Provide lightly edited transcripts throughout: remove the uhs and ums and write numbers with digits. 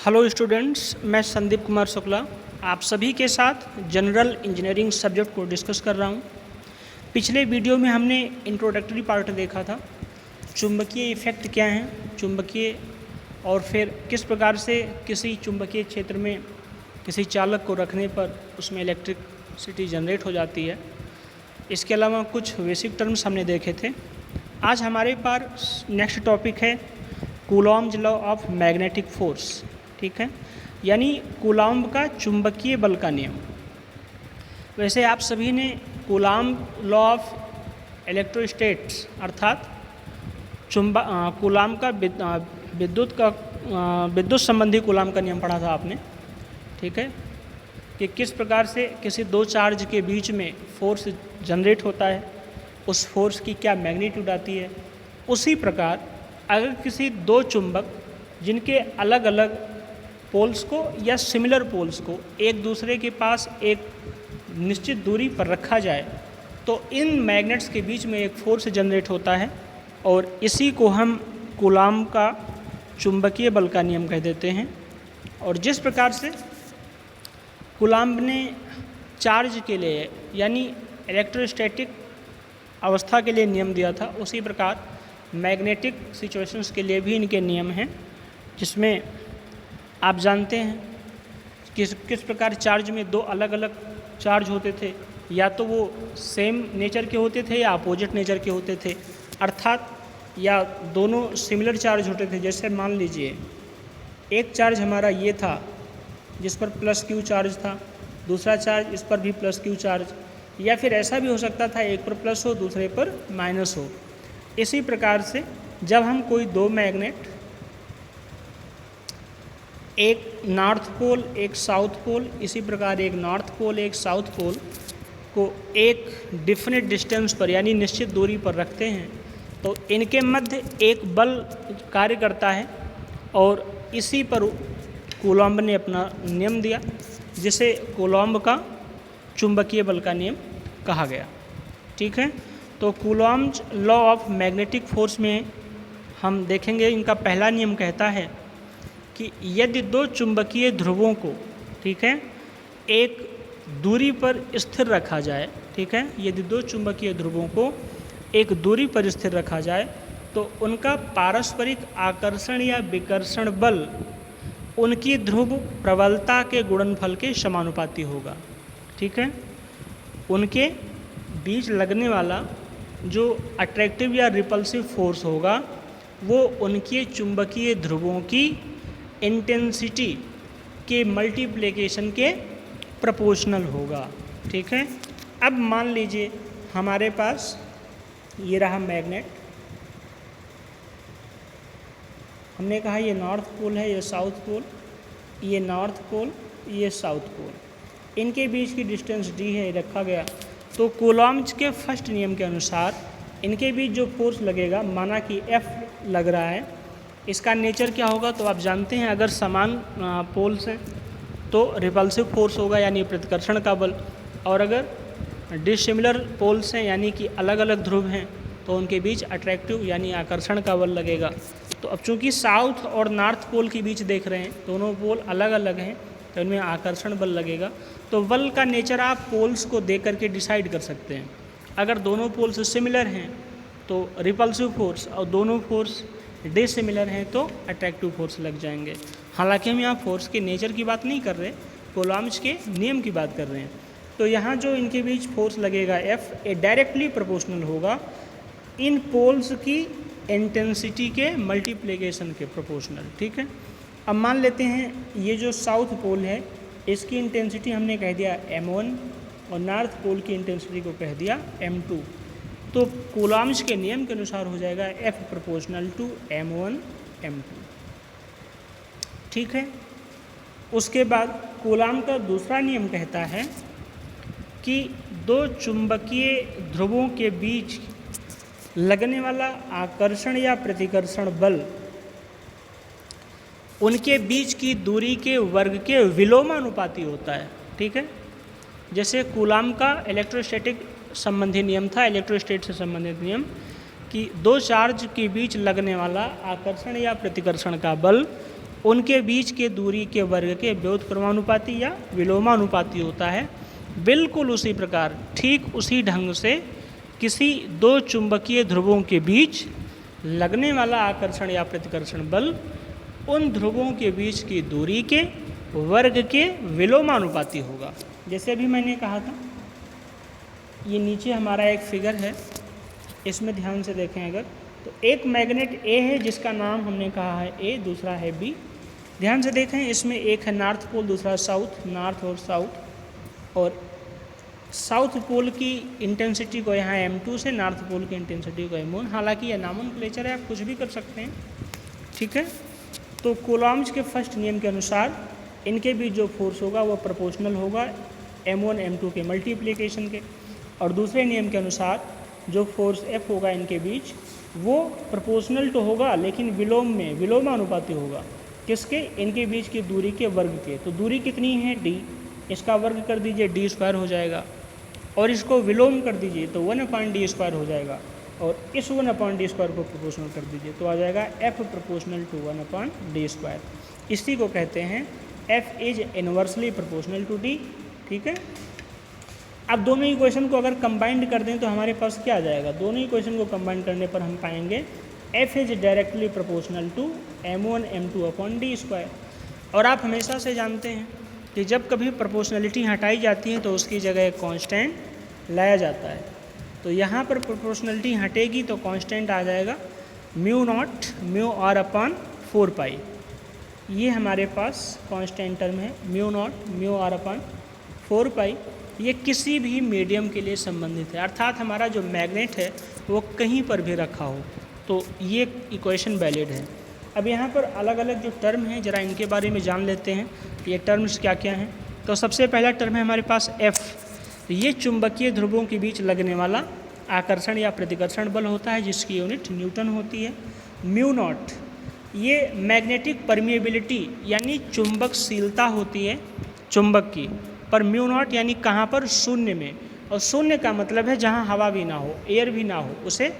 Hello students, मैं संदीप कुमार शुक्ला आप सभी के साथ जनरल इंजीनियरिंग सब्जेक्ट को डिस्कस कर रहा हूं। पिछले वीडियो में हमने इंट्रोडक्टरी पार्ट देखा था, चुंबकीय इफ़ेक्ट क्या हैं, चुंबकीय और फिर किस प्रकार से किसी चुंबकीय क्षेत्र में किसी चालक को रखने पर उसमें इलेक्ट्रिसिटी जनरेट हो जाती है। इसके अलावा कुछ बेसिक टर्म्स हमने देखे थे। आज हमारे पास नेक्स्ट टॉपिक है Coulomb's law of magnetic force, ठीक है, यानी कूलॉम्ब का चुंबकीय बल का नियम। वैसे आप सभी ने कूलॉम्ब लॉ ऑफ इलेक्ट्रोस्टैट्स अर्थात कूलॉम्ब का विद्युत संबंधी कूलॉम्ब का नियम पढ़ा था आपने, ठीक है, कि किस प्रकार से किसी दो चार्ज के बीच में फोर्स जनरेट होता है, उस फोर्स की क्या मैग्नीट्यूड आती है। उसी प्रकार अगर किसी दो चुंबक जिनके अलग अलग पोल्स को या सिमिलर पोल्स को एक दूसरे के पास एक निश्चित दूरी पर रखा जाए तो इन मैग्नेट्स के बीच में एक फोर्स जनरेट होता है और इसी को हम कूलॉम्ब का चुंबकीय बल का नियम कह देते हैं। और जिस प्रकार से कूलॉम्ब ने चार्ज के लिए यानी इलेक्ट्रोस्टैटिक अवस्था के लिए नियम दिया था, उसी प्रकार मैग्नेटिक सिचुएशंस के लिए भी इनके नियम हैं, जिसमें आप जानते हैं किस प्रकार चार्ज में दो अलग अलग चार्ज होते थे, या तो वो सेम नेचर के होते थे या अपोजिट नेचर के होते थे, अर्थात या दोनों सिमिलर चार्ज होते थे। जैसे मान लीजिए एक चार्ज हमारा ये था जिस पर प्लस क्यू चार्ज था, दूसरा चार्ज इस पर भी प्लस क्यू चार्ज, या फिर ऐसा भी हो सकता था एक पर प्लस हो दूसरे पर माइनस हो। इसी प्रकार से जब हम कोई दो मैग्नेट, एक नॉर्थ पोल एक साउथ पोल, इसी प्रकार एक नॉर्थ पोल एक साउथ पोल को एक डिफिनिट डिस्टेंस पर यानी निश्चित दूरी पर रखते हैं तो इनके मध्य एक बल कार्य करता है और इसी पर कूलॉम्ब ने अपना नियम दिया, जिसे कूलॉम्ब का चुंबकीय बल का नियम कहा गया, ठीक है। तो coulombs law of magnetic force में हम देखेंगे, इनका पहला नियम कहता है कि यदि दो चुंबकीय ध्रुवों को, ठीक है, एक दूरी पर स्थिर रखा जाए, ठीक है, यदि दो चुंबकीय ध्रुवों को एक दूरी पर स्थिर रखा जाए तो उनका पारस्परिक आकर्षण या विकर्षण बल उनकी ध्रुव प्रबलता के गुणनफल के समानुपाती होगा, ठीक है। उनके बीच लगने वाला जो अट्रैक्टिव या रिपल्सिव फोर्स होगा वो उनके चुंबकीय ध्रुवों की इंटेंसिटी के मल्टीप्लिकेशन के प्रोपोर्शनल होगा, ठीक है। अब मान लीजिए हमारे पास ये रहा मैग्नेट, हमने कहा ये नॉर्थ पोल है, ये साउथ पोल, ये नॉर्थ पोल, ये साउथ पोल, इनके बीच की डिस्टेंस d है, रखा गया। तो कूलॉम्ब्स के फर्स्ट नियम के अनुसार इनके बीच जो फोर्स लगेगा, माना कि F लग रहा है, इसका नेचर क्या होगा तो आप जानते हैं, अगर समान पोल्स हैं तो रिपल्सिव फोर्स होगा यानी प्रतिकर्षण का बल, और अगर डिसिमिलर पोल्स हैं यानी कि अलग अलग ध्रुव हैं तो उनके बीच अट्रैक्टिव यानी आकर्षण का बल लगेगा। तो अब चूंकि साउथ और नॉर्थ पोल के बीच देख रहे हैं, दोनों पोल अलग अलग हैं तो उनमें आकर्षण बल लगेगा। तो बल का नेचर आप पोल्स को देख करके डिसाइड कर सकते हैं। अगर दोनों पोल्स सिमिलर हैं तो रिपल्सिव फोर्स, और दोनों फोर्स डिसिमिलर हैं तो अट्रैक्टिव फोर्स लग जाएंगे। हालांकि हम यहाँ फोर्स के नेचर की बात नहीं कर रहे, कूलॉम्ब्स के नियम की बात कर रहे हैं। तो यहाँ जो इनके बीच फोर्स लगेगा F ए डायरेक्टली प्रोपोर्शनल होगा इन पोल्स की इंटेंसिटी के मल्टीप्लिकेशन के प्रोपोर्शनल, ठीक है। अब मान लेते हैं ये जो साउथ पोल है इसकी इंटेंसिटी हमने कह दिया m1 और नॉर्थ पोल की इंटेंसिटी को कह दिया m2। तो कूलॉम्ब्स के नियम के अनुसार हो जाएगा F proportional to m1 m2, ठीक है। उसके बाद कूलॉम्ब का दूसरा नियम कहता है कि दो चुंबकीय ध्रुवों के बीच लगने वाला आकर्षण या प्रतिकर्षण बल उनके बीच की दूरी के वर्ग के विलोमानुपाती होता है, ठीक है। जैसे कूलॉम्ब का इलेक्ट्रोस्टैटिक संबंधी नियम था, इलेक्ट्रोस्टैट से संबंधित नियम, कि दो चार्ज के बीच लगने वाला आकर्षण या प्रतिकर्षण का बल उनके बीच के दूरी के वर्ग के व्युत्क्रमानुपाती या विलोमानुपाती होता है। बिल्कुल उसी प्रकार, ठीक उसी ढंग से किसी दो चुंबकीय ध्रुवों के बीच लगने वाला आकर्षण या प्रतिकर्षण बल उन ध्रुवों के बीच की दूरी के वर्ग के विलोमानुपाती होगा। जैसे अभी मैंने कहा था, ये नीचे हमारा एक फिगर है, इसमें ध्यान से देखें अगर, तो एक मैग्नेट ए है जिसका नाम हमने कहा है ए, दूसरा है बी। ध्यान से देखें, इसमें एक है नॉर्थ पोल, दूसरा साउथ, नॉर्थ और साउथ। और साउथ पोल की इंटेंसिटी को यहाँ m2 से, नॉर्थ पोल की इंटेंसिटी को m1। हालांकि यह नॉमेनक्लेचर है, आप कुछ भी कर सकते हैं, ठीक है। तो कूलॉम्स के फर्स्ट नियम के अनुसार इनके बीच जो फोर्स होगा वो प्रोपोर्शनल होगा m1 m2 के मल्टीप्लिकेशन के, और दूसरे नियम के अनुसार जो फोर्स F होगा इनके बीच वो प्रोपोर्शनल तो होगा लेकिन विलोम में विलोमानुपाती होगा। किसके? इनके बीच की दूरी के वर्ग के। तो दूरी कितनी है d, इसका वर्ग कर दीजिए d² हो जाएगा, और इसको विलोम कर दीजिए तो 1/d² हो जाएगा, और इस 1/d² को प्रोपोर्शनल कर दीजिए तो आ जाएगा F प्रोपोर्शनल टू 1/d²। इसी को कहते हैं F is inversely proportional to D, ठीक है। अब दोनों इक्वेशन को अगर कंबाइंड कर दें तो हमारे पास क्या आ जाएगा? दोनों इक्वेशन को कंबाइन करने पर हम पाएंगे F is directly proportional to m1 m2/d²। और आप हमेशा से जानते हैं कि जब कभी प्रोपोर्शनलिटी हटाई जाती है तो उसकी जगह कांस्टेंट लाया जाता है। तो यहाँ पर प्रोपोर्शनलिटी हटेगी तो कांस्टेंट आ जाएगा μ0 μr/4π। ये हमारे पास कांस्टेंट टर्म है μ0 μr/4π। ये किसी भी मीडियम के लिए संबंधित है, अर्थात हमारा जो मैग्नेट है वो कहीं पर भी रखा हो तो ये इक्वेशन वैलिड है। अब यहाँ पर अलग अलग जो टर्म हैं ज़रा इनके बारे में जान लेते हैं, ये टर्म्स क्या क्या हैं। तो सबसे पहला टर्म है हमारे पास F। ये चुंबकीय ध्रुवों के बीच लगने वाला आकर्षण या प्रतिकर्षण बल होता है जिसकी यूनिट न्यूटन होती है। μ0 ये मैग्नेटिक परमिएबिलिटी यानी चुंबकशीलता होती है चुंबक की, पर μ0 यानी कहाँ पर? शून्य में। और शून्य का मतलब है जहाँ हवा भी ना हो, एयर भी ना हो, उसे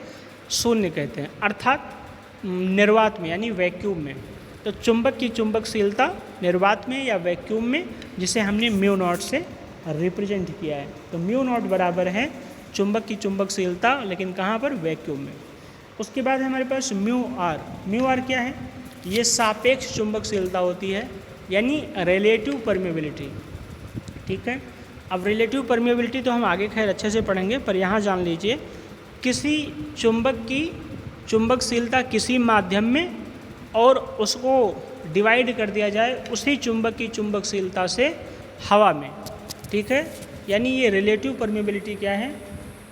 शून्य कहते हैं, अर्थात निर्वात में यानी वैक्यूम में। तो चुंबक की चुंबकशीलता निर्वात में या वैक्यूम में, जिसे हमने μ0 से रिप्रेजेंट किया है। तो μ0 बराबर है चुंबक की चुंबकशीलता, लेकिन कहाँ पर? वैक्यूम में। उसके बाद हमारे पास μr। μr क्या है? ये सापेक्ष चुंबकशीलता होती है यानी रिलेटिव परमिएबिलिटी, ठीक है। अब रिलेटिव परमिएबिलिटी तो हम आगे खैर अच्छे से पढ़ेंगे, पर यहाँ जान लीजिए किसी चुंबक की चुंबकशीलता किसी माध्यम में और उसको डिवाइड कर दिया जाए उसी चुंबक की चुंबकशीलता से हवा में, ठीक है। यानी ये रिलेटिव परमिएबिलिटी क्या है?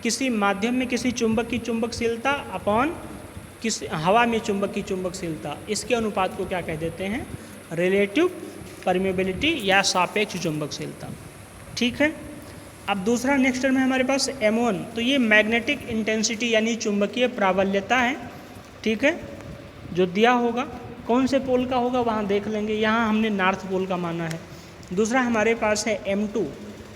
किसी माध्यम में किसी चुंबक की चुंबकशीलता अपॉन किसी हवा में चुंबक की चुंबकशीलता, इसके अनुपात को क्या कह देते हैं? रिलेटिव परमिएबिलिटी या सापेक्ष चुंबकशीलता, ठीक है। अब दूसरा नेक्स्ट टर्म है हमारे पास m1। तो ये मैग्नेटिक इंटेंसिटी यानी चुंबकीय प्राबल्यता है, ठीक है, जो दिया होगा। कौन से पोल का होगा वहाँ देख लेंगे, यहाँ हमने नॉर्थ पोल का माना है। दूसरा हमारे पास है m2,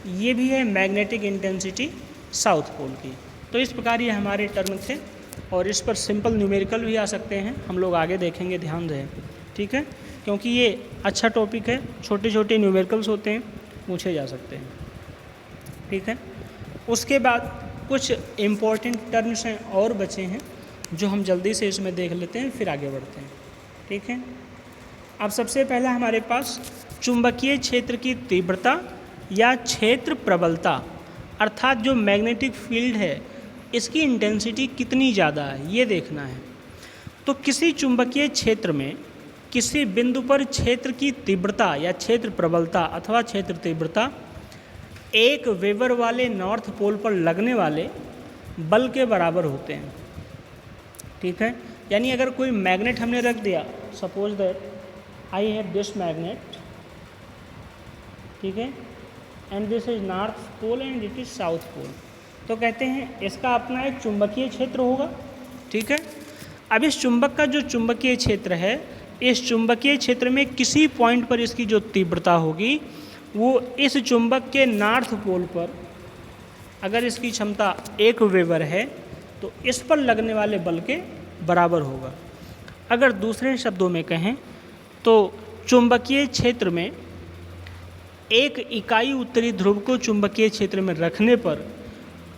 ये भी है मैग्नेटिक इंटेंसिटी साउथ पोल की। तो इस प्रकार ये हमारे टर्म थे, और इस पर सिंपल न्यूमेरिकल भी आ सकते हैं, हम लोग आगे देखेंगे, ध्यान दें, ठीक है, क्योंकि ये अच्छा टॉपिक है। छोटे छोटे न्यूमेरिकल्स होते हैं, पूछे जा सकते हैं, ठीक है। उसके बाद कुछ इम्पोर्टेंट टर्म्स हैं और बचे हैं जो हम जल्दी से इसमें देख लेते हैं, फिर आगे बढ़ते हैं, ठीक है। अब सबसे पहला हमारे पास चुंबकीय क्षेत्र की तीव्रता या क्षेत्र प्रबलता, अर्थात जो मैग्नेटिक फील्ड है इसकी इंटेंसिटी कितनी ज़्यादा है ये देखना है। तो किसी चुंबकीय क्षेत्र में किसी बिंदु पर क्षेत्र की तीव्रता या क्षेत्र प्रबलता अथवा क्षेत्र तीव्रता एक वेबर वाले नॉर्थ पोल पर लगने वाले बल के बराबर होते हैं, ठीक है। यानी अगर कोई मैग्नेट हमने रख दिया, suppose that I have this magnet, ठीक है, and this is north pole and it is south pole, तो कहते हैं इसका अपना एक चुंबकीय क्षेत्र होगा, ठीक है। अब इस चुंबक का जो चुंबकीय क्षेत्र है, इस चुंबकीय क्षेत्र में किसी पॉइंट पर इसकी जो तीव्रता होगी वो इस चुंबक के नॉर्थ पोल पर, अगर इसकी क्षमता 1 वेबर है तो इस पर लगने वाले बल के बराबर होगा। अगर दूसरे शब्दों में कहें तो चुंबकीय क्षेत्र में एक इकाई उत्तरी ध्रुव को चुंबकीय क्षेत्र में रखने पर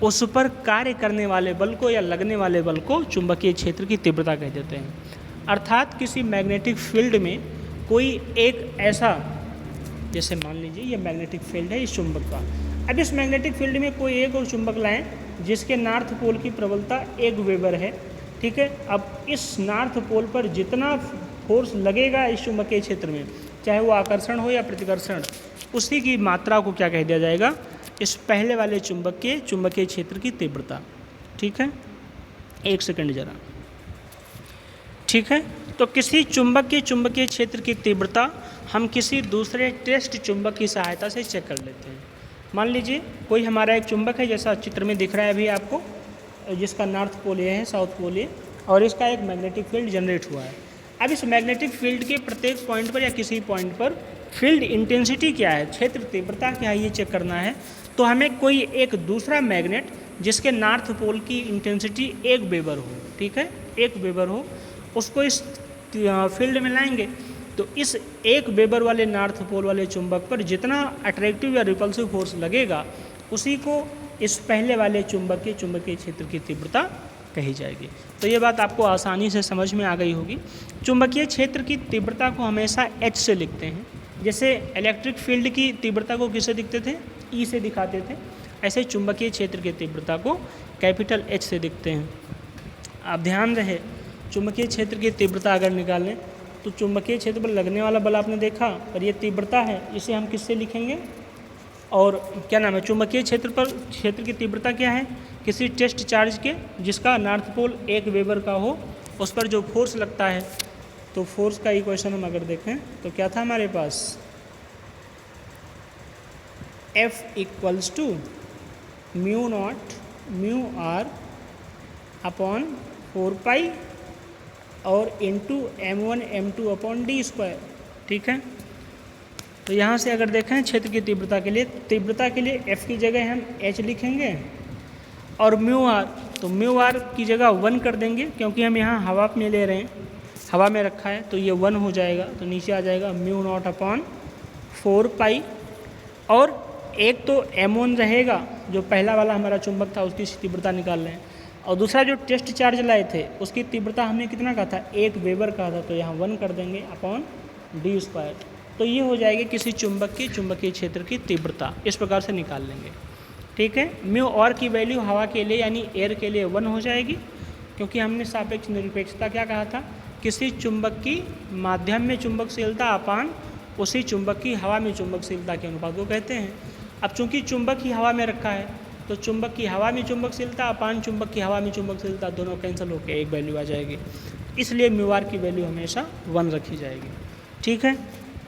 उस पर कार्य करने वाले बल को या लगने वाले बल को चुंबकीय क्षेत्र की तीव्रता कह देते हैं। अर्थात किसी मैग्नेटिक फील्ड में कोई एक ऐसा, जैसे मान लीजिए ये मैग्नेटिक फील्ड है इस चुंबक का, अब इस मैग्नेटिक फील्ड में कोई एक और चुंबक लाएं जिसके नॉर्थ पोल की प्रबलता 1 वेबर है, ठीक है। अब इस नॉर्थ पोल पर जितना फोर्स लगेगा इस चुंबकीय क्षेत्र में, चाहे वो आकर्षण हो या प्रतिकर्षण, उसी की मात्रा को क्या कह दिया जाएगा, इस पहले वाले चुंबक के चुंबकीय क्षेत्र की तीव्रता, ठीक है। एक सेकंड जरा, ठीक है। तो किसी चुंबक के चुंबकीय क्षेत्र की तीव्रता हम किसी दूसरे टेस्ट चुंबक की सहायता से चेक कर लेते हैं। मान लीजिए कोई हमारा एक चुंबक है, जैसा चित्र में दिख रहा है अभी आपको, जिसका नॉर्थ पोल ये है, साउथ पोल ये, और इसका एक मैग्नेटिक फील्ड जनरेट हुआ है। अब इस मैग्नेटिक फील्ड के प्रत्येक पॉइंट पर या किसी पॉइंट पर फील्ड इंटेंसिटी क्या है, क्षेत्र तीव्रता क्या है, ये चेक करना है। तो हमें कोई एक दूसरा मैग्नेट जिसके नॉर्थ पोल की इंटेंसिटी 1 वेबर हो, ठीक है, 1 वेबर हो, उसको इस फील्ड में लाएंगे। तो इस 1 वेबर वाले नॉर्थ पोल वाले चुंबक पर जितना अट्रैक्टिव या रिपल्सिव फोर्स लगेगा, उसी को इस पहले वाले चुंबक के चुंबकीय क्षेत्र की तीव्रता कही जाएगी। तो ये बात आपको आसानी से समझ में आ गई होगी। चुंबकीय क्षेत्र की तीव्रता को हमेशा H से लिखते हैं। जैसे इलेक्ट्रिक फील्ड की तीव्रता को किससे दिखते थे, E से दिखाते थे, ऐसे चुंबकीय क्षेत्र की तीव्रता को कैपिटल H से दिखते हैं। आप ध्यान रहे, चुंबकीय क्षेत्र की तीव्रता अगर निकालें तो चुंबकीय क्षेत्र पर लगने वाला बल आपने देखा, और ये तीव्रता है, इसे हम किससे लिखेंगे, और क्या नाम है, चुंबकीय क्षेत्र पर क्षेत्र की तीव्रता क्या है, किसी टेस्ट चार्ज के जिसका नॉर्थ पोल 1 वेबर का हो, उस पर जो फोर्स लगता है। तो फोर्स का इक्वेशन हम अगर देखें तो क्या था हमारे पास, F equals to mu naught mu r upon 4 pi और into M1 M2 upon D square, ठीक है। तो यहाँ से अगर देखें क्षेत्र की तीव्रता के लिए F की जगह हम H लिखेंगे, और म्यू आर, तो म्यू आर की जगह 1 कर देंगे, क्योंकि हम यहाँ हवा में ले रहे हैं, हवा में रखा है, तो ये 1 हो जाएगा। तो नीचे आ जाएगा म्यू नॉट अपॉन 4 पाई, और एक तो M1 रहेगा जो पहला वाला हमारा चुंबक था, उसकी तीव्रता निकाल रहे हैं, और दूसरा जो टेस्ट चार्ज लाए थे उसकी तीव्रता हमने कितना कहा था, 1 वेबर कहा था, तो यहाँ 1 कर देंगे अपॉन डी स्क्वायर। तो ये हो जाएगी किसी चुंबक की चुंबकीय क्षेत्र की तीव्रता, इस प्रकार से निकाल लेंगे, ठीक है। म्यू और की वैल्यू हवा के लिए यानी एयर के लिए 1 हो जाएगी, क्योंकि हमने सापेक्ष निरपेक्षता क्या कहा था, किसी चुंबक की माध्यम में चुंबकशीलता अपान उसी चुंबक की हवा में चुंबकशीलता के अनुपात को कहते हैं। अब चूंकि चुंबक ही हवा में रखा है, तो चुंबक की हवा में चुंबकशीलता अपान चुंबक की हवा में चुंबकशीलता दोनों कैंसिल होकर एक वैल्यू आ जाएगी, इसलिए म्यू आर की वैल्यू हमेशा 1 रखी जाएगी, ठीक है।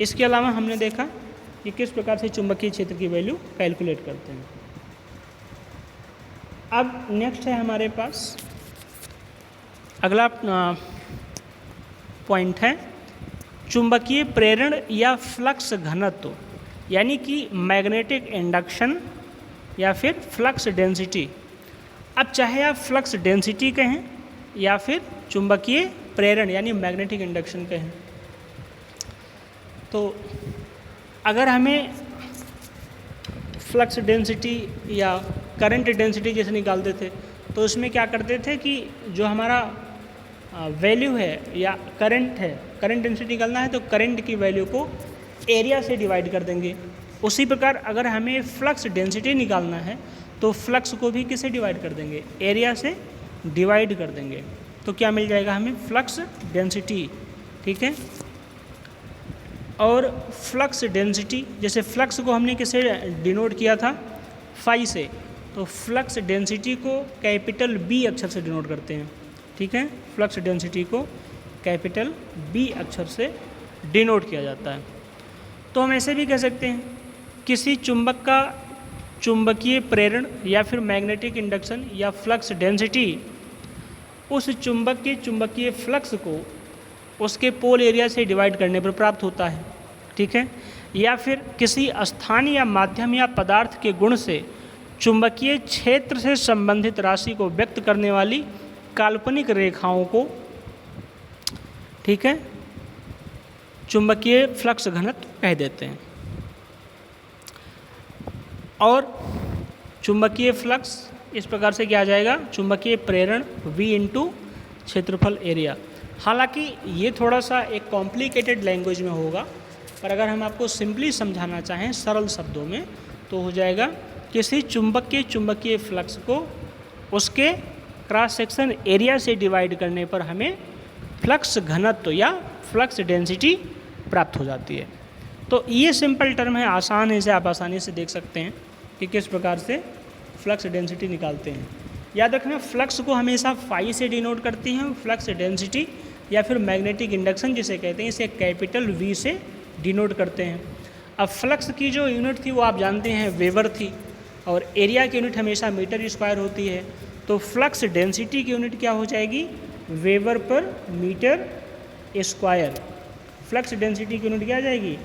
इसके अलावा हमने देखा कि किस प्रकार से चुंबकीय क्षेत्र की वैल्यू कैलकुलेट करते हैं। अब नेक्स्ट है हमारे पास अगला पॉइंट है चुंबकीय प्रेरण या फ्लक्स घनत्व, यानी कि मैग्नेटिक इंडक्शन या फिर फ्लक्स डेंसिटी। अब चाहे आप फ्लक्स डेंसिटी कहें या फिर चुंबकीय प्रेरण यानी मैग्नेटिक इंडक्शन कहें, तो अगर हमें फ्लक्स डेंसिटी या करंट डेंसिटी जैसे निकालते थे, तो उसमें क्या करते थे कि जो हमारा वैल्यू है या करंट है, करंट डेंसिटी निकालना है तो करंट की वैल्यू को एरिया से डिवाइड कर देंगे। उसी प्रकार अगर हमें फ्लक्स डेंसिटी निकालना है तो फ्लक्स को भी किससे डिवाइड कर देंगे, एरिया से डिवाइड कर देंगे। तो क्या मिल जाएगा हमें, फ्लक्स डेंसिटी, ठीक है। और फ्लक्स डेंसिटी, जैसे फ्लक्स को हमने किससे डिनोट किया था, फाई से, तो फ्लक्स डेंसिटी को कैपिटल बी अक्षर से डिनोट करते हैं, ठीक है। फ्लक्स डेंसिटी को कैपिटल बी अक्षर से डिनोट किया जाता है। तो हम ऐसे भी कह सकते हैं किसी चुंबक का चुंबकीय प्रेरण या फिर मैग्नेटिक इंडक्शन या फ्लक्स डेंसिटी उस चुंबक के चुंबकीय फ्लक्स को उसके पोल एरिया से डिवाइड करने पर प्राप्त होता है, ठीक है। या फिर किसी स्थान या माध्यम या पदार्थ के गुण से चुंबकीय क्षेत्र से संबंधित राशि को व्यक्त करने वाली काल्पनिक रेखाओं को, ठीक है, चुंबकीय फ्लक्स घनत्व कह देते हैं। और चुंबकीय फ्लक्स इस प्रकार से क्या आ जाएगा, चुंबकीय प्रेरण V इंटू क्षेत्रफल एरिया। हालांकि ये थोड़ा सा एक कॉम्प्लिकेटेड लैंग्वेज में होगा, पर अगर हम आपको सिंपली समझाना चाहें सरल शब्दों में तो हो जाएगा किसी चुंबक के चुंबकीय फ्लक्स को उसके क्रॉस सेक्शन एरिया से डिवाइड करने पर हमें फ्लक्स घनत्व या फ्लक्स डेंसिटी प्राप्त हो जाती है। तो ये सिंपल टर्म है, आसान है, इसे आप आसानी से देख सकते हैं कि किस प्रकार से फ्लक्स डेंसिटी निकालते हैं। याद रखना फ्लक्स को हमेशा फाई से डिनोट करती हैं, फ्लक्स डेंसिटी या फिर मैग्नेटिक इंडक्शन जिसे कहते हैं इसे कैपिटल V से डिनोट करते हैं। अब फ्लक्स की जो यूनिट थी वो आप जानते हैं वेबर थी, और एरिया की यूनिट हमेशा मीटर स्क्वायर होती है। तो फ्लक्स डेंसिटी की यूनिट क्या हो जाएगी, weber per meter square. Flux density की यूनिट क्या आ जाएगी,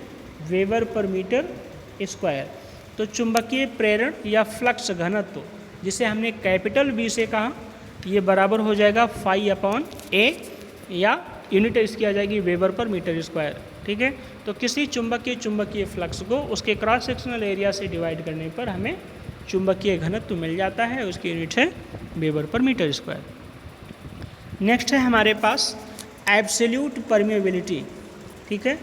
वेबर पर मीटर स्क्वायर। तो चुंबकीय प्रेरण या फ्लक्स घनत्व जिसे हमने कैपिटल V से कहा, ये बराबर हो जाएगा फाई अपॉन A, या यूनिट इसकी आ जाएगी वेबर पर मीटर स्क्वायर। ठीक है, तो किसी चुंबकीय फ्लक्स को उसके क्रॉस सेक्शनल एरिया से डिवाइड करने पर हमें चुंबकीय घनत्व मिल जाता है, उसकी यूनिट है weber per meter square. Next है हमारे पास एब्सोल्यूट परमिएबिलिटी। ठीक है,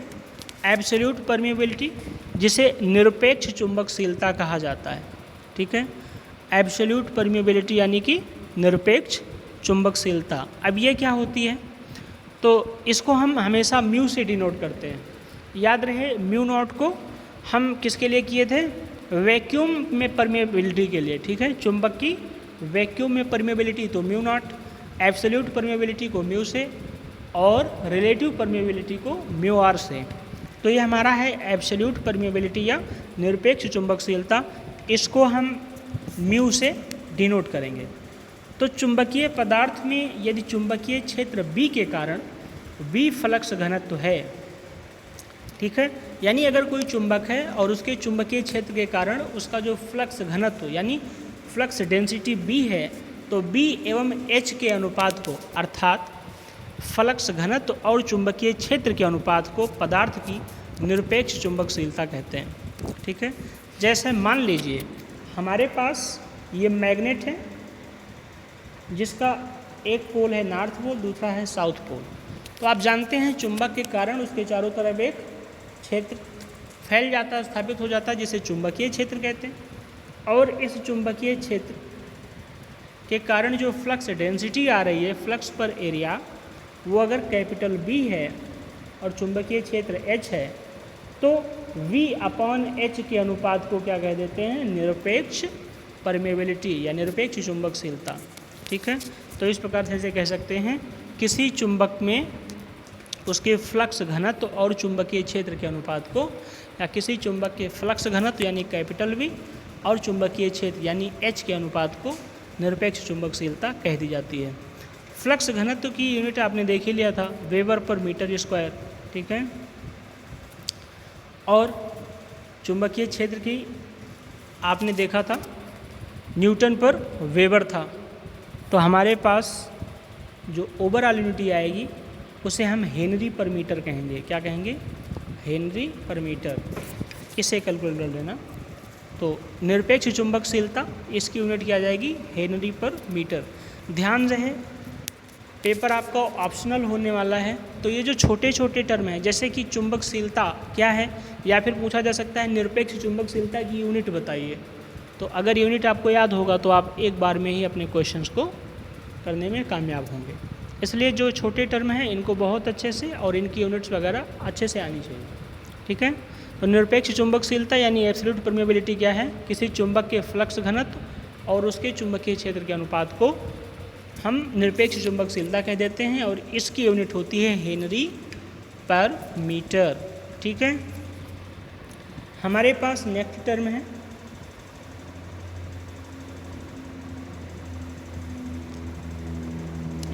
एब्सोल्यूट परमिएबिलिटी जिसे निरपेक्ष चुंबकशीलता कहा जाता है। ठीक है, एब्सोल्यूट परमिएबिलिटी यानी कि निरपेक्ष चुंबकशीलता। अब ये क्या होती है, तो इसको हम हमेशा म्यू से डिनोट करते हैं। याद रहे म्यू नॉट को हम किसके लिए किए थे, वैक्यूम में परमिएबिलिटी के लिए। ठीक है, चुंबक की वैक्यूम में परमिएबिलिटी तो म्यू नॉट, एब्सोल्यूट परमिएबिलिटी को म्यू से और रिलेटिव परमिएबिलिटी को म्यू आर से। तो ये हमारा है एब्सोल्यूट परमिएबिलिटी या निरपेक्ष चुंबकशीलता, इसको हम म्यू से डिनोट करेंगे। तो चुंबकीय पदार्थ में यदि चुंबकीय क्षेत्र B के कारण V फ्लक्स घनत्व है, ठीक है, यानी अगर कोई चुंबक है और उसके चुंबकीय क्षेत्र के कारण उसका जो फ्लक्स घनत्व यानी फ्लक्स डेंसिटी B है, तो B एवं H के अनुपात को अर्थात फ्लक्स घनत्व और चुंबकीय क्षेत्र के अनुपात को पदार्थ की निरपेक्ष चुंबकशीलता कहते हैं। ठीक है, जैसे मान लीजिए हमारे पास ये मैग्नेट है जिसका एक पोल है नॉर्थ पोल, दूसरा है साउथ पोल। तो आप जानते हैं चुंबक के कारण उसके चारों तरफ एक क्षेत्र फैल जाता है, स्थापित हो जाता है, जिसे चुंबकीय क्षेत्र कहते हैं। और इस चुंबकीय क्षेत्र के कारण जो फ्लक्स डेंसिटी आ रही है, फ्लक्स पर एरिया, वो अगर कैपिटल B है और चुंबकीय क्षेत्र H है, तो V अपॉन H के अनुपात को क्या कह देते हैं, निरपेक्ष परमिएबिलिटी या निरपेक्ष चुंबकशीलता। ठीक है, तो इस प्रकार से कह सकते हैं किसी चुंबक में उसके फ्लक्स घनत्व और चुंबकीय क्षेत्र के अनुपात को, या किसी चुंबक के फ्लक्स घनत्व यानी कैपिटल V और चुंबकीय क्षेत्र यानी H के अनुपात को निरपेक्ष चुंबकशीलता कह दी जाती है। फ्लक्स घनत्व की यूनिट आपने देख ही लिया था, वेबर पर मीटर स्क्वायर। ठीक है, और चुंबकीय क्षेत्र की आपने देखा था न्यूटन पर वेबर था। तो हमारे पास जो ओवरऑल यूनिटी आएगी उसे हम हेनरी पर मीटर कहेंगे। क्या कहेंगे, हेनरी पर मीटर। इसे कैलकुलेट कर लेना। तो निरपेक्ष चुंबकशीलता इसकी यूनिट क्या आ जाएगी, हेनरी पर मीटर। ध्यान रहे पेपर आपका ऑप्शनल होने वाला है, तो ये जो छोटे छोटे टर्म हैं जैसे कि चुंबकशीलता क्या है, या फिर पूछा जा सकता है निरपेक्ष चुंबकशीलता की यूनिट बताइए। तो अगर यूनिट आपको याद होगा तो आप एक बार में ही अपने क्वेश्चंस को करने में कामयाब होंगे। इसलिए जो छोटे टर्म हैं इनको बहुत अच्छे से और इनकी यूनिट्स वगैरह अच्छे से आनी चाहिए। ठीक है, तो निरपेक्ष चुंबकशीलता यानी एब्सोल्यूट परमिएबिलिटी क्या है, किसी चुंबक के फ्लक्स घनत्व और उसके चुंबकीय क्षेत्र के अनुपात को हम निरपेक्ष चुंबकशीलता कह देते हैं, और इसकी यूनिट होती है हेनरी पर मीटर। ठीक है, हमारे पास नेक्स्ट टर्म है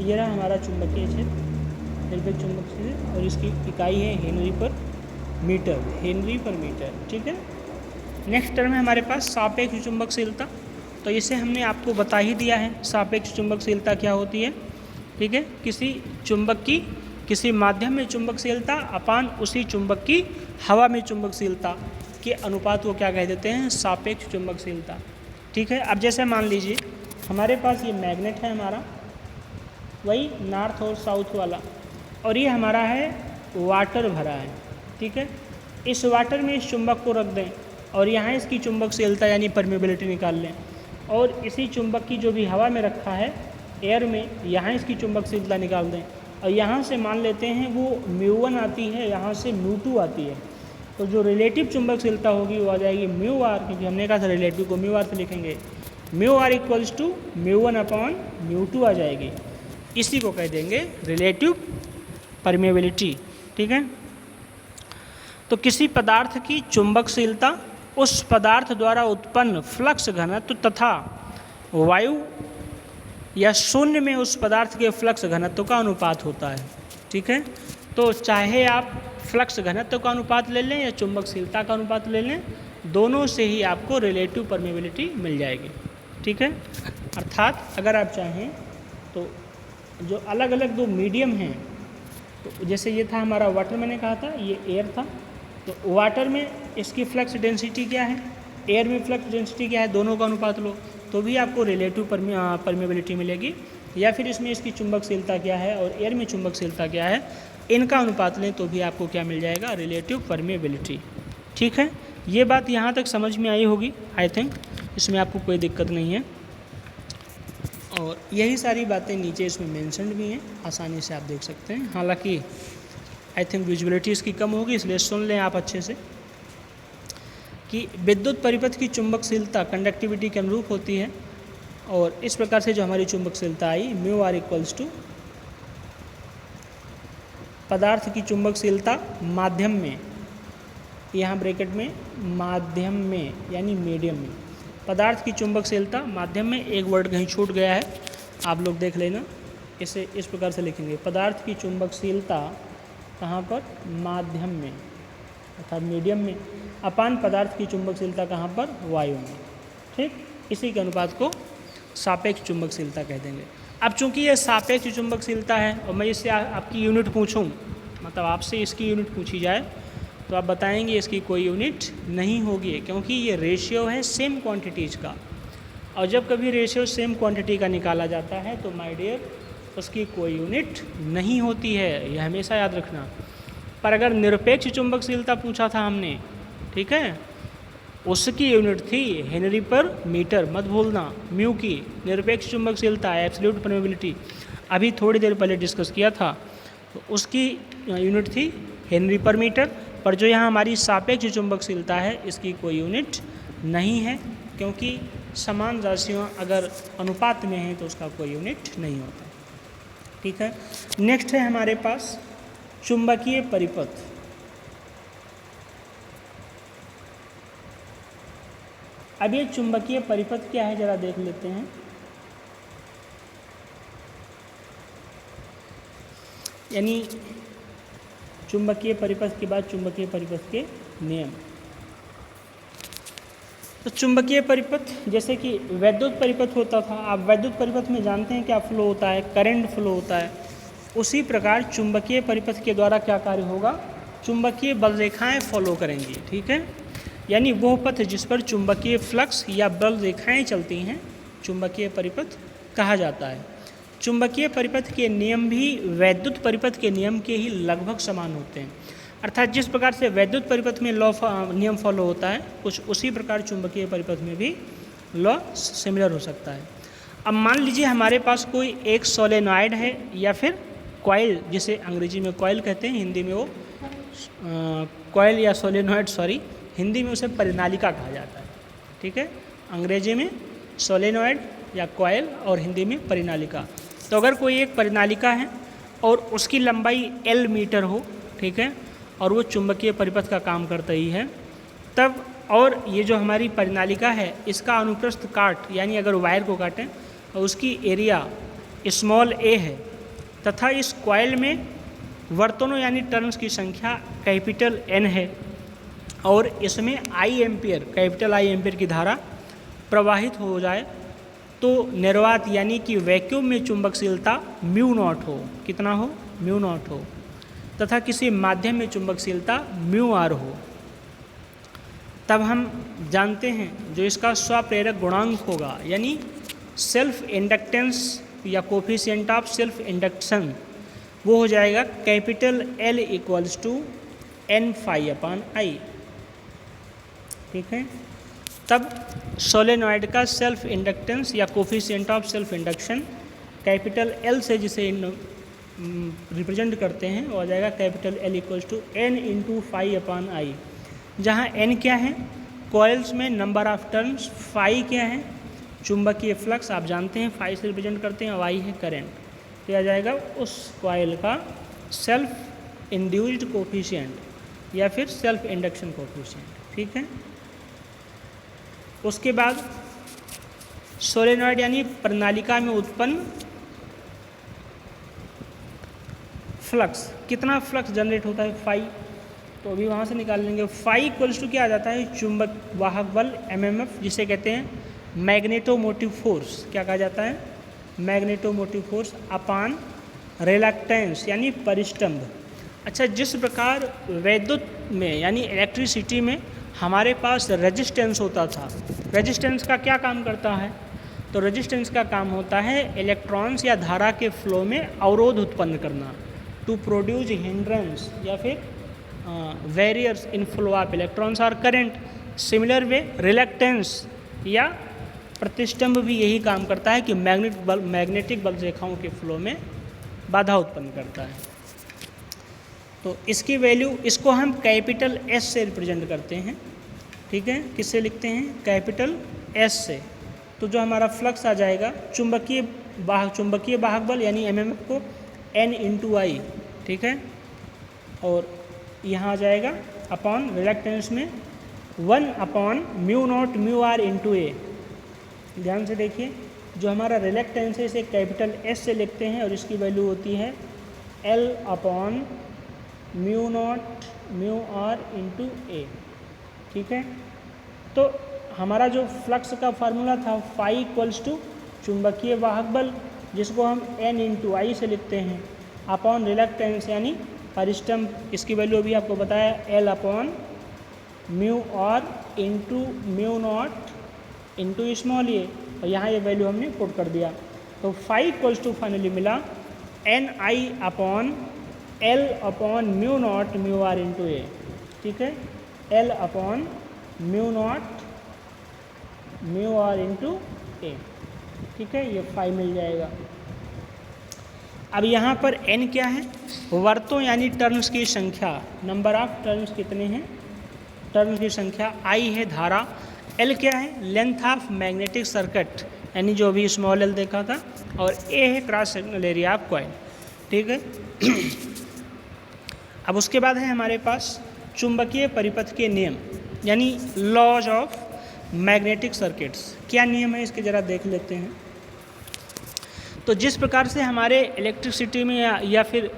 ये रहा हमारा चुंबकीय क्षेत्र, निरपेक्ष चुंबकीय क्षेत्र, और इसकी इकाई है हेनरी पर मीटर, हेनरी पर मीटर। ठीक है, नेक्स्ट टर्म है हमारे पास सापेक्ष चुंबकशीलता। तो इसे हमने आपको बता ही दिया है सापेक्ष चुंबकशीलता क्या होती है। ठीक है, किसी चुंबक की किसी माध्यम में चुंबकशीलता अपान उसी चुंबक की हवा में चुंबकशीलता के अनुपात को क्या कह देते हैं? सापेक्ष चुंबकशीलता। ठीक है। अब जैसे मान लीजिए हमारे पास ये मैग्नेट है हमारा, वही नॉर्थ और साउथ वाला, और ये हमारा है वाटर भरा है। ठीक है। इस वाटर में इस चुंबक को रख दें और यहाँ इसकी चुंबकशीलता यानी परमेबिलिटी निकाल लें, और इसी चुंबक की जो भी हवा में रखा है एयर में, यहाँ इसकी चुंबकशीलता निकाल दें, और यहाँ से मान लेते हैं वो μ1 आती है, यहाँ से μ2 आती है, तो जो रिलेटिव चुंबकशीलता होगी वो आ जाएगी μr, क्योंकि हमने कहा था रिलेटिव को μr से लिखेंगे, μr इक्वल्स टू μ1/μ2 आ जाएगी। इसी को कह देंगे रिलेटिव परमेबिलिटी। ठीक है। तो किसी पदार्थ की चुंबकशीलता उस पदार्थ द्वारा उत्पन्न फ्लक्स घनत्व तथा वायु या शून्य में उस पदार्थ के फ्लक्स घनत्व का अनुपात होता है। ठीक है। तो चाहे आप फ्लक्स घनत्व का अनुपात ले लें या चुंबकशीलता का अनुपात ले लें, दोनों से ही आपको रिलेटिव परमेबिलिटी मिल जाएगी। ठीक है। अर्थात अगर आप चाहें तो जो अलग अलग दो मीडियम हैं, तो जैसे ये था हमारा वाटर, मैंने कहा था ये एयर था, तो वाटर में इसकी फ्लक्स डेंसिटी क्या है, एयर में फ्लक्स डेंसिटी क्या है, दोनों का अनुपात लो तो भी आपको रिलेटिव परमेबिलिटी मिलेगी। या फिर इसमें इसकी चुंबकशीलता क्या है और एयर में चुंबकशीलता क्या है, इनका अनुपात लें तो भी आपको क्या मिल जाएगा? Relative permeability. ठीक है। ये बात यहाँ तक समझ में आई होगी आई थिंक, इसमें आपको कोई दिक्कत नहीं है, और यही सारी बातें नीचे इसमें मेंशन्ड भी हैं, आसानी से आप देख सकते हैं। हालांकि आई थिंक विजुअलिटी इसकी कम होगी, इसलिए सुन लें आप अच्छे से कि विद्युत परिपथ की चुंबकशीलता कंडक्टिविटी के अनुरूप होती है, और इस प्रकार से जो हमारी चुंबकशीलता आई μr इक्वल्स टू पदार्थ की चुंबकशीलता माध्यम में, यहाँ ब्रैकेट में माध्यम में यानी मीडियम में, पदार्थ की चुंबकशीलता माध्यम में, एक वर्ड कहीं छूट गया है आप लोग देख लेना, इसे इस प्रकार से लिखेंगे, पदार्थ की चुंबकशीलता कहाँ पर? माध्यम में अर्थात मीडियम में, अपान पदार्थ की चुंबकशीलता कहाँ पर? वायु में। ठीक। इसी के अनुपात को सापेक्ष चुंबकशीलता कह देंगे। अब चूंकि ये सापेक्ष चुंबकशीलता है और मैं इससे आपकी यूनिट पूछूं, मतलब आपसे इसकी यूनिट पूछी जाए, तो आप बताएंगे इसकी कोई यूनिट नहीं होगी, क्योंकि ये रेशियो है सेम क्वांटिटीज़ का, और जब कभी रेशियो सेम क्वांटिटी का निकाला जाता है तो माय डियर उसकी कोई यूनिट नहीं होती है, यह हमेशा याद रखना। पर अगर निरपेक्ष चुंबकशीलता पूछा था हमने, ठीक है, उसकी यूनिट थी हेनरी पर मीटर, मत भूलना, म्यू की निरपेक्ष चुंबकशीलता एब्सोल्यूट परमेबिलिटी, अभी थोड़ी देर पहले डिस्कस किया था, तो उसकी यूनिट थी हेनरी पर मीटर। पर जो यहाँ हमारी सापेक्ष चुंबकशीलता है इसकी कोई यूनिट नहीं है, क्योंकि समान राशियाँ अगर अनुपात में हैं तो उसका कोई यूनिट नहीं होता। ठीक है। नेक्स्ट है हमारे पास चुंबकीय परिपथ। अब ये चुंबकीय परिपथ क्या है जरा देख लेते हैं। यानी चुंबकीय परिपथ के बाद चुंबकीय परिपथ के नियम। तो चुंबकीय परिपथ जैसे कि वैद्युत परिपथ होता था, आप वैद्युत परिपथ में जानते हैं क्या फ्लो होता है, करंट फ्लो होता है। उसी प्रकार चुंबकीय परिपथ के द्वारा क्या कार्य होगा, चुंबकीय बल रेखाएं फॉलो करेंगी। ठीक है। यानी वो पथ जिस पर चुंबकीय फ्लक्स या बल रेखाएं चलती हैं चुंबकीय परिपथ कहा जाता है। चुंबकीय परिपथ के नियम भी वैद्युत परिपथ के नियम के ही लगभग समान होते हैं। अर्थात जिस प्रकार से वैद्युत परिपथ में नियम फॉलो होता है, कुछ उसी प्रकार चुंबकीय परिपथ में भी लॉ सिमिलर हो सकता है। अब मान लीजिए हमारे पास कोई एक सोलेनॉइड है या फिर कॉइल, जिसे अंग्रेजी में कॉइल कहते हैं, हिंदी में वो कॉइल या सोलेनॉइड, सॉरी, हिंदी में उसे परिनालिका कहा जाता है। ठीक है। अंग्रेजी में सोलेनॉइड या कॉइल और हिंदी में परिनालिका। तो अगर कोई एक परिनालिका है और उसकी लंबाई L मीटर हो, ठीक है, और वो चुंबकीय परिपथ का काम करता ही है, तब और ये जो हमारी परिनालिका है इसका अनुप्रस्थ काट, यानी अगर वायर को काटें और उसकी एरिया स्मॉल a है, तथा इस कॉइल में वर्तनों यानी टर्न्स की संख्या कैपिटल N है, और इसमें I ampere, capital I ampere की धारा प्रवाहित हो जाए, तो निर्वात यानी कि वैक्यूम में चुंबकशीलता μ0 हो। कितना हो? μ0 हो। तथा किसी माध्यम में चुंबकशीलता म्यू आर हो, तब हम जानते हैं जो इसका स्वप्रेरक गुणांक होगा, यानी सेल्फ इंडक्टेंस या कोफिशिएंट ऑफ सेल्फ इंडक्शन, वो हो जाएगा capital L equals to N phi upon I। ठीक है, तब सोलेनॉइड का सेल्फ इंडक्टेंस या coefficient of self induction capital L से जिसे रिप्रेजेंट करते हैं वो आ जाएगा capital L equals to N into phi upon I, जहाँ N क्या है, कॉइल्स में नंबर ऑफ टर्न्स, फाई क्या है, चुंबकीय फ्लक्स आप जानते हैं फाई से रिप्रेजेंट करते हैं, और I है करंट। तो आ जाएगा उस कॉइल का सेल्फ इंड्यूस्ड कोफिशिएंट या फिर सेल्फ इंडक्शन कोफिशिएंट। ठीक है, उसके बाद सोलेनॉइड यानी प्रणालिका में उत्पन्न फ्लक्स, कितना फ्लक्स जनरेट होता है, फाई, तो अभी वहाँ से निकाल लेंगे। फाई इक्वल्स टू क्या आ जाता है, चुंबक वाहक बल MMF, जिसे कहते हैं मैग्नेटोमोटिव फोर्स। क्या कहा जाता है, मैग्नेटोमोटिव फोर्स अपान रिलक्टेंस यानी परिष्टंभ। अच्छा, जिस प्रकार वैद्युत में यानी इलेक्ट्रिसिटी में हमारे पास रेजिस्टेंस होता था, रेजिस्टेंस का क्या काम करता है, तो रेजिस्टेंस का काम होता है इलेक्ट्रॉन्स या धारा के फ्लो में अवरोध उत्पन्न करना, टू प्रोड्यूस हिंड्रेंस या फिर warriors in flow of electrons और करंट। सिमिलर वे रिलक्टेंस या प्रतिष्ठंभ भी यही काम करता है कि मैग्नेटिक बल रेखाओं के फ्लो में बाधा उत्पन्न करता है। तो इसकी वैल्यू, इसको हम कैपिटल S से रिप्रेजेंट करते हैं। ठीक है, किससे लिखते हैं, कैपिटल S से। तो जो हमारा फ्लक्स आ जाएगा चुंबकीय वाहक बल यानी MMF को N इंटू I। ठीक है, और यहाँ आ जाएगा अपॉन रिलक्टेंस में 1 upon mu naught mu are into A। ध्यान से देखिए, जो हमारा रिलक्टेंस है इसे कैपिटल S से लिखते हैं और इसकी वैल्यू होती है L upon mu naught mu are into A। ठीक है, तो हमारा जो फ्लक्स का फार्मूला था फाई इक्वल्स टू चुंबकीय वाहक बल, जिसको हम N इंटू I से लिखते हैं, अपॉन रिलक्टेंस यानी परिष्टंभ, इसकी वैल्यू अभी आपको बताया L upon mu are into mu naught into small a, और यहाँ ये वैल्यू हमने पुट कर दिया। तो फाई इक्वल्स टू फाइनली मिला Ni upon L upon mu naught mu are into A। ठीक है, L upon mu naught mu are into A। ठीक है, ये फाई मिल जाएगा। अब यहाँ पर N क्या है, वर्तों यानी टर्न्स की संख्या, नंबर ऑफ टर्न्स कितने हैं, टर्न्स की संख्या। I है धारा, L क्या है, लेंथ ऑफ मैग्नेटिक सर्किट यानी जो भी स्मॉल l देखा था, और A है cross sectional area of coil. ठीक है, अब उसके बाद है हमारे पास चुंबकीय परिपथ के नियम यानी लॉज ऑफ मैग्नेटिक सर्किट्स। क्या नियम है इसके ज़रा देख लेते हैं। तो जिस प्रकार से हमारे इलेक्ट्रिसिटी में या फिर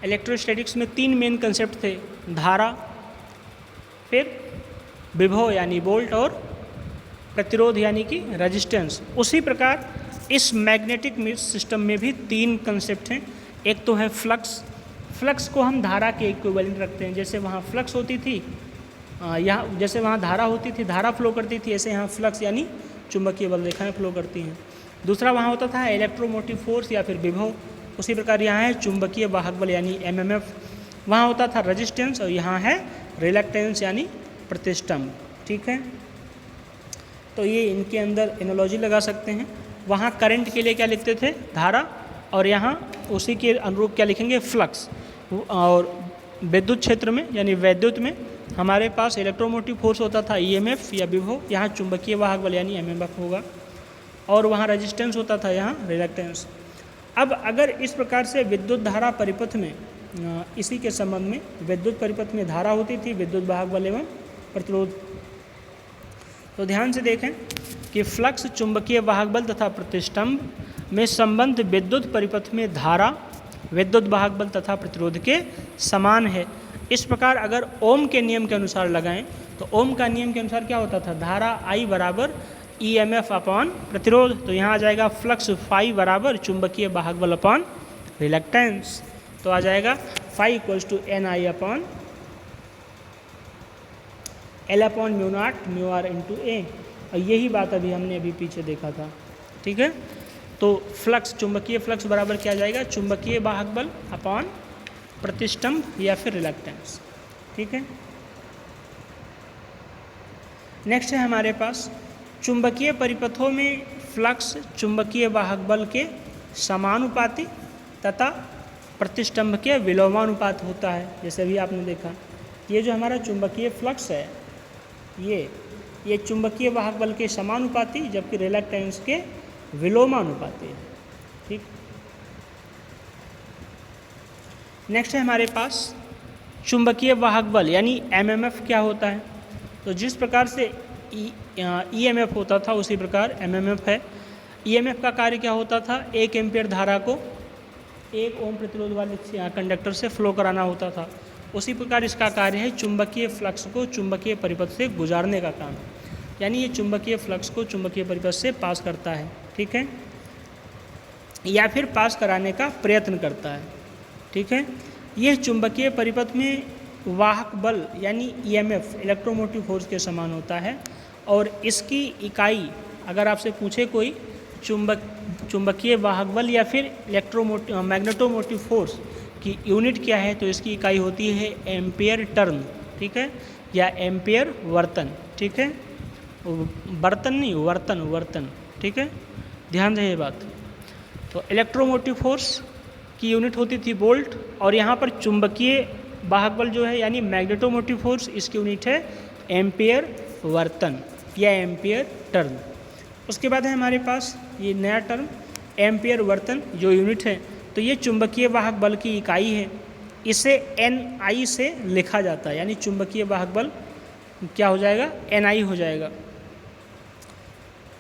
इलेक्ट्रोस्टैटिक्स में 3 मेन कंसेप्ट थे, धारा, फिर विभव यानी वोल्ट, और प्रतिरोध यानी कि रेजिस्टेंस, उसी प्रकार इस मैग्नेटिक सिस्टम में भी 3 कंसेप्ट हैं। एक तो है फ्लक्स, फ्लक्स को हम धारा के इक्विवेलेंट रखते हैं। जैसे वहाँ फ्लक्स होती थी, यहाँ जैसे वहाँ धारा होती थी, धारा फ्लो करती थी, ऐसे यहाँ फ्लक्स यानी चुंबकीय बल रेखाएं फ्लो करती हैं। दूसरा वहाँ होता था इलेक्ट्रोमोटिव फोर्स या फिर विभव, उसी प्रकार यहाँ है चुंबकीय वाहक बल यानी MMF। वहाँ होता था रेजिस्टेंस, और यहाँ है रिलक्टेंस यानी प्रतिष्ठंभ। ठीक है, तो ये इनके अंदर एनालॉजी लगा सकते हैं। वहाँ करंट के लिए क्या लिखते थे, धारा, और यहाँ उसी के अनुरूप क्या लिखेंगे, फ्लक्स। और विद्युत क्षेत्र में यानी वैद्युत में हमारे पास इलेक्ट्रोमोटिव फोर्स होता था EMF या विभव, यहाँ चुंबकीय वाहक बल यानी MMF होगा, और वहाँ रेजिस्टेंस होता था, यहाँ रिलक्टेंस। अब अगर इस प्रकार से विद्युत धारा परिपथ में, इसी के संबंध में विद्युत परिपथ में धारा होती थी, विद्युत वाहक बल एवं प्रतिरोध। तो ध्यान से देखें कि फ्लक्स, चुंबकीय वाहक बल तथा प्रतिष्ठंभ में संबंध विद्युत परिपथ में धारा, विद्युत वाहक बल तथा प्रतिरोध के समान है। इस प्रकार अगर ओम के नियम के अनुसार लगाएं तो ओम का नियम के अनुसार क्या होता था, धारा I बराबर EMF अपॉन प्रतिरोध। तो यहाँ आ जाएगा फ्लक्स फाई बराबर चुंबकीय वाहक बल अपॉन रिलक्टेंस। तो आ जाएगा phi equals to N I upon L upon mu naught mu are into A. और यही बात हमने अभी पीछे देखा था। ठीक है, तो फ्लक्स, चुंबकीय फ्लक्स बराबर क्या जाएगा, चुंबकीय वाहक बल अपॉन प्रतिष्ठंभ या फिर रिलक्टेंस। ठीक है, नेक्स्ट है हमारे पास चुंबकीय परिपथों में फ्लक्स चुंबकीय वाहक बल के समानुपाती तथा प्रतिष्ठंभ के विलोमानुपात होता है। जैसे अभी आपने देखा, ये जो हमारा चुंबकीय फ्लक्स है ये चुंबकीय वाहक बल के समानुपाती, जबकि रिलक्टेंस के विलोमानुपाती है। ठीक, नेक्स्ट है हमारे पास चुंबकीय वाहक बल यानी एमएमएफ क्या होता है। तो जिस प्रकार से ईएमएफ होता था उसी प्रकार एमएमएफ है। ईएमएफ का कार्य क्या होता था, 1 एम्पीयर धारा को 1 ओम प्रतिरोध वाले कंडक्टर से फ्लो कराना होता था। उसी प्रकार इसका कार्य है चुंबकीय फ्लक्स को चुंबकीय परिपथ से गुजारने का काम, यानी ये चुंबकीय फ्लक्स को चुंबकीय परिपथ से पास करता है। ठीक है, या फिर पास कराने का प्रयत्न करता है। ठीक है, यह चुंबकीय परिपथ में वाहक बल यानी ईएमएफ इलेक्ट्रोमोटिव फोर्स के समान होता है। और इसकी इकाई अगर आपसे पूछे कोई चुंबकीय वाहक बल या फिर मैग्नेटोमोटिव फोर्स की यूनिट क्या है, तो इसकी इकाई होती है एम्पियर टर्न। ठीक है, या एम्पियर वर्तन। ठीक है, बर्तन नहीं, वर्तन। ठीक है, ध्यान रहे ये बात। तो इलेक्ट्रोमोटिव फोर्स की यूनिट होती थी वोल्ट, और यहाँ पर चुंबकीय वाहक बल जो है यानी मैग्नेटोमोटिव फोर्स, इसकी यूनिट है एम्पियर वर्तन या एम्पियर टर्न। उसके बाद है हमारे पास ये नया टर्म एम्पियर वर्तन जो यूनिट है। तो ये चुंबकीय वाहक बल की इकाई है, इसे NI से लिखा जाता है, यानी चुंबकीय वाहक बल क्या हो जाएगा, NI हो जाएगा।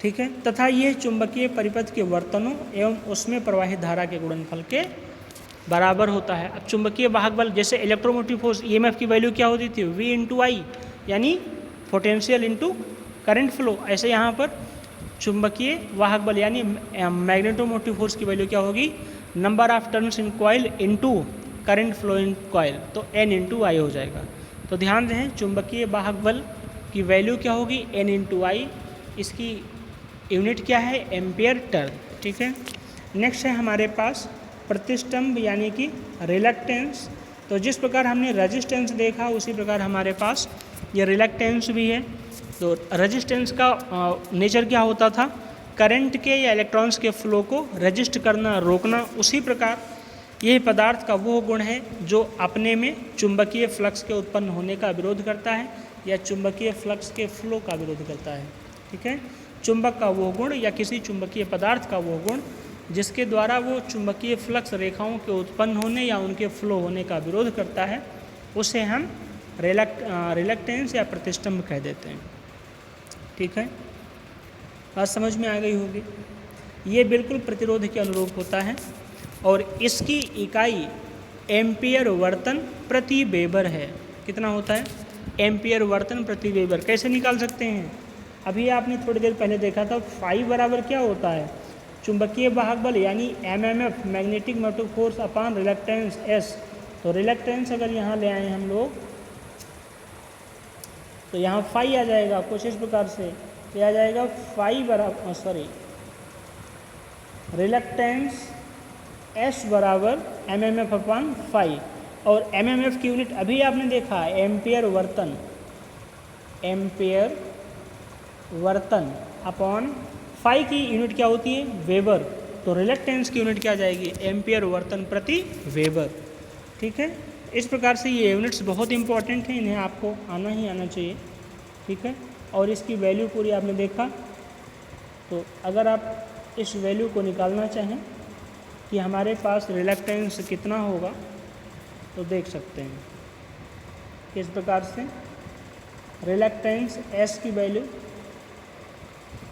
ठीक है, तथा यह चुंबकीय परिपथ के वर्तनों एवं उसमें प्रवाहित धारा के गुणनफल के बराबर होता है। अब चुंबकीय वाहक बल जैसे इलेक्ट्रोमोटिव फोर्स EMF की वैल्यू क्या होती थी, V इंटू आई, यानी पोटेंशियल इंटू करंट फ्लो। ऐसे यहाँ पर चुंबकीय वाहक बल यानी मैग्नेटोमोटिव फोर्स की वैल्यू क्या होगी, number of turns in coil into current flow in coil, तो N इंटू आई हो जाएगा। तो ध्यान दें, चुंबकीय वाहक बल की वैल्यू क्या होगी, N इंटू आई, इसकी यूनिट क्या है, एम्पियर टर्न। ठीक है, नेक्स्ट है हमारे पास प्रतिष्ठंभ यानी कि रिलक्टेंस। तो जिस प्रकार हमने रेजिस्टेंस देखा उसी प्रकार हमारे पास ये रिलक्टेंस भी है। तो रेजिस्टेंस का नेचर क्या होता था, करंट के या इलेक्ट्रॉन्स के फ्लो को रजिस्ट करना, रोकना। उसी प्रकार यह पदार्थ का वो गुण है जो अपने में चुंबकीय फ्लक्स के उत्पन्न होने का विरोध करता है या चुंबकीय फ्लक्स के फ्लो का विरोध करता है। ठीक है, चुंबक का वो गुण या किसी चुंबकीय पदार्थ का वो गुण जिसके द्वारा वो चुंबकीय फ्लक्स रेखाओं के उत्पन्न होने या उनके फ्लो होने का विरोध करता है, उसे हम रिलक्टेंस या प्रतिष्ठंभ कह देते हैं। ठीक है, बात समझ में आ गई होगी। ये बिल्कुल प्रतिरोध के अनुरूप होता है और इसकी इकाई एम्पियर वर्तन प्रति वेबर है। कितना होता है, एम्पियर वर्तन प्रति वेबर। कैसे निकाल सकते हैं, अभी आपने थोड़ी देर पहले देखा था, फाई बराबर क्या होता है, चुंबकीय वाहक बल यानी MMF magnetic motive force upon reluctance S। तो रिलक्टेंस अगर यहाँ ले आए हम लोग तो यहाँ फाई आ जाएगा कुछ इस प्रकार से, क्या आ जाएगा, फाई बराबर रिलक्टेंस S बराबर MMF अपॉन फाई। और MMF की यूनिट अभी आपने देखा एम्पियर वर्तन, एम्पियर वर्तन अपॉन फाई की यूनिट क्या होती है, वेबर। तो रिलक्टेंस की यूनिट क्या आ जाएगी, एम्पियर वर्तन प्रति वेबर। ठीक है, इस प्रकार से ये यूनिट्स बहुत इंपॉर्टेंट हैं, इन्हें आपको आना ही आना चाहिए। ठीक है, और इसकी वैल्यू पूरी आपने देखा। तो अगर आप इस वैल्यू को निकालना चाहें कि हमारे पास रिलक्टेंस कितना होगा तो देख सकते हैं इस प्रकार से, रिलक्टेंस S की वैल्यू।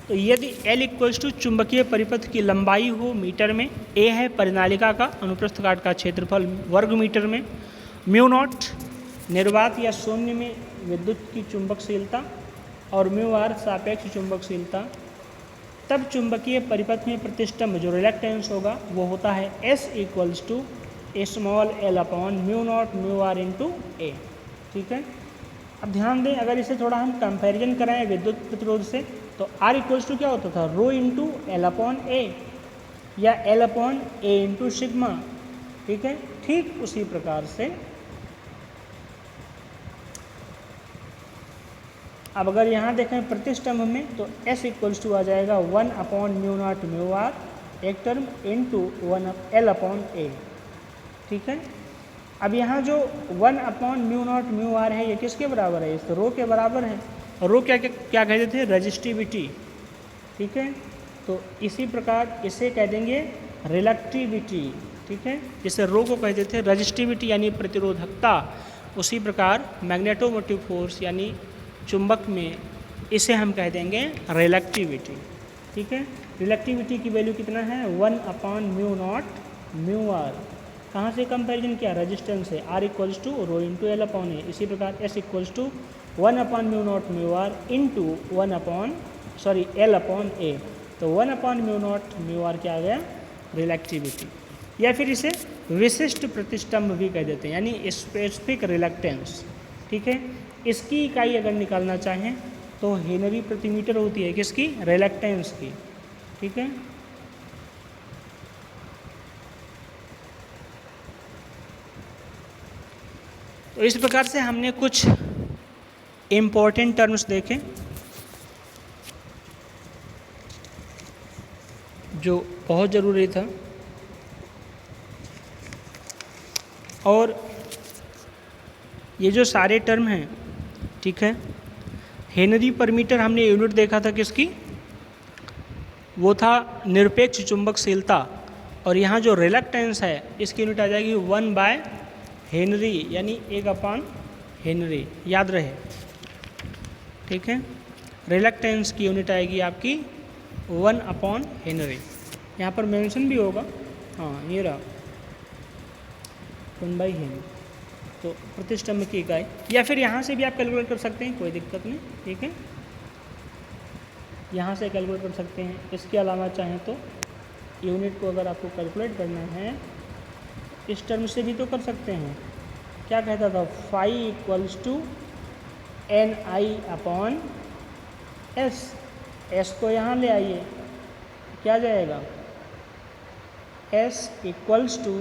तो यदि L इक्वल्स टू चुंबकीय परिपथ की लंबाई हो मीटर में, A है परिनालिका का अनुप्रस्थ काट का क्षेत्रफल वर्ग मीटर में, म्यू नॉट निर्वात या शून्य में विद्युत की चुंबकशीलता और म्यू आर सापेक्ष चुंबकशीलता तब चुंबकीय परिपथ में प्रतिष्ठम्भ जो रिलक्टेंस होगा वो होता है S equals to small l upon mu naught mu are into A. ठीक है, अब ध्यान दें, अगर इसे थोड़ा हम कंपैरिजन कराएं विद्युत प्रतिरोध से तो R इक्वल्स टू क्या होता था, रो इंटू एल अपॉन ए या एल अपॉन ए इंटू सिग्मा। ठीक है, ठीक उसी प्रकार से अब अगर यहाँ देखें प्रतिष्ठम्भ में तो S इक्वल्स टू आ जाएगा 1 upon mu naught mu r एक term into 1 L upon A. ठीक है, अब यहाँ जो 1 upon mu naught mu r है ये किसके बराबर है, इस रो के बराबर है। रो क्या क्या कहते थे, रजिस्टिविटी। ठीक है, तो इसी प्रकार इसे कह देंगे रिलक्टिविटी। ठीक है, जिसे रो को कहते थे रजिस्टिविटी यानी प्रतिरोधकता, उसी प्रकार मैग्नेटोमोटिव फोर्स यानी चुंबक में इसे हम कह देंगे रिलक्टिविटी। ठीक है, रिलक्टिविटी की वैल्यू कितना है, 1 upon mu naught mu R. कहाँ से कंपैरिजन किया, रेजिस्टेंस है, R equals to rho into L upon A. इसी प्रकार S equals to 1 upon mu naught mu are into L upon A. तो 1 upon mu naught mu R क्या आ गया, रिलक्टिविटी, या फिर इसे विशिष्ट प्रतिष्ठम्भ भी कह देते हैं यानी स्पेसिफिक रिलक्टेंस। ठीक है, इसकी इकाई अगर निकालना चाहें तो हेनरी प्रति मीटर होती है, किसकी, रिलक्टेंस की। ठीक है, तो इस प्रकार से हमने कुछ इम्पोर्टेंट टर्म्स देखे जो बहुत ज़रूरी था, और ये जो सारे टर्म हैं, ठीक है, हेनरी पर मीटर हमने यूनिट देखा था किसकी, वो था निरपेक्ष चुंबकशीलता, और यहाँ जो रिलक्टेंस है इसकी यूनिट आ जाएगी 1 बाय हेनरी यानी 1 अपॉन हेनरी, याद रहे। ठीक है, रिलक्टेंस की यूनिट आएगी आपकी 1 अपॉन हेनरी, यहाँ पर मेंशन भी होगा, हाँ ये रहा 1 बाई हेनरी। तो प्रतिष्ठम्भ की इकाई, या फिर यहाँ से भी आप कैलकुलेट कर सकते हैं, कोई दिक्कत नहीं। ठीक है, यहाँ से कैलकुलेट कर सकते हैं, इसके अलावा चाहें तो यूनिट को अगर आपको कैलकुलेट करना है इस टर्म से भी तो कर सकते हैं। क्या कहता था, phi equals to N I upon S. S को यहाँ ले आइए, क्या जाएगा, एस इक्वल्स टू,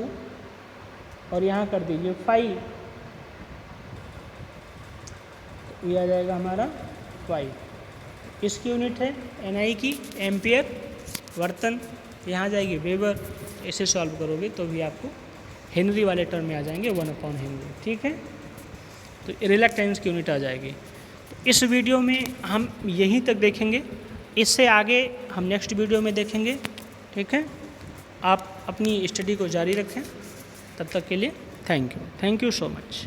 और यहाँ कर दीजिए फाई, ये आ जाएगा हमारा फाई। इसकी यूनिट है एनआई की एम्पियर वर्तन, यहाँ जाएगी वेबर। इसे सॉल्व करोगे तो भी आपको हेनरी वाले टर्म में आ जाएंगे 1 अपॉन हेनरी। ठीक है, तो रिलक्टेंस की यूनिट आ जाएगी। तो इस वीडियो में हम यहीं तक देखेंगे, इससे आगे हम नेक्स्ट वीडियो में देखेंगे। ठीक है, आप अपनी स्टडी को जारी रखें, तब तक के लिए थैंक यू सो मच।